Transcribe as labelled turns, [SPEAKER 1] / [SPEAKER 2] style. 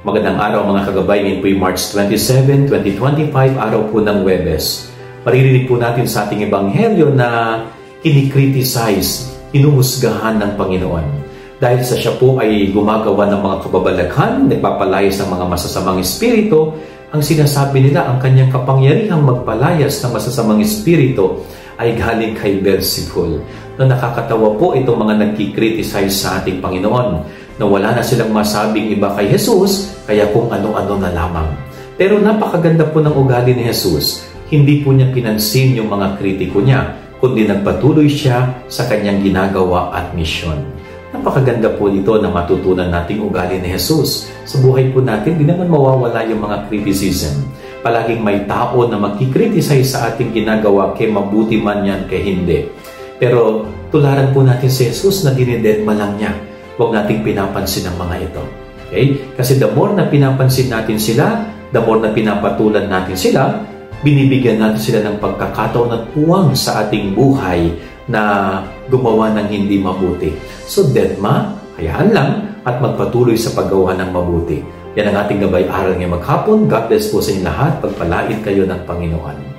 [SPEAKER 1] Magandang araw mga kagabay, ngayon po yung March 27, 2025, araw po ng Huwebes. Maririnig po natin sa ating ebanghelyo na kinikriticize, hinuhusgahan ng Panginoon. Dahil sa siya po ay gumagawa ng mga kababalaghan, nagpapalayas ng mga masasamang espiritu, ang sinasabi nila ang kanyang kapangyarihang magpalayas ng masasamang espiritu ay galing kay Beelzebul. Nakakatawa po itong mga nagkikriticize sa ating Panginoon na wala na silang masabing iba kay Jesus, kaya kung ano-ano na lamang. Pero napakaganda po ng ugali ni Jesus. Hindi po niya pinansin yung mga kritiko niya, kundi nagpatuloy siya sa kanyang ginagawa at misyon. Napakaganda po nito na matutunan nating ugali ni Jesus. Sa buhay po natin, di naman mawawala yung mga criticism. Palaging may tao na magkikriticize sa ating ginagawa, kay mabuti man yan, kay hindi. Pero tularan po natin si Jesus na dinidedma lang niya. Huwag nating pinapansin ang mga ito. Okay? Kasi the more na pinapansin natin sila, the more na pinapatulan natin sila, binibigyan natin sila ng pagkakataon at puwang sa ating buhay na gumawa ng hindi mabuti. So, dedma, hayaan lang at magpatuloy sa paggawa ng mabuti. Yan ang ating gabay aral ngayong maghapon. God bless po sa inyo lahat. Pagpalain kayo ng Panginoon.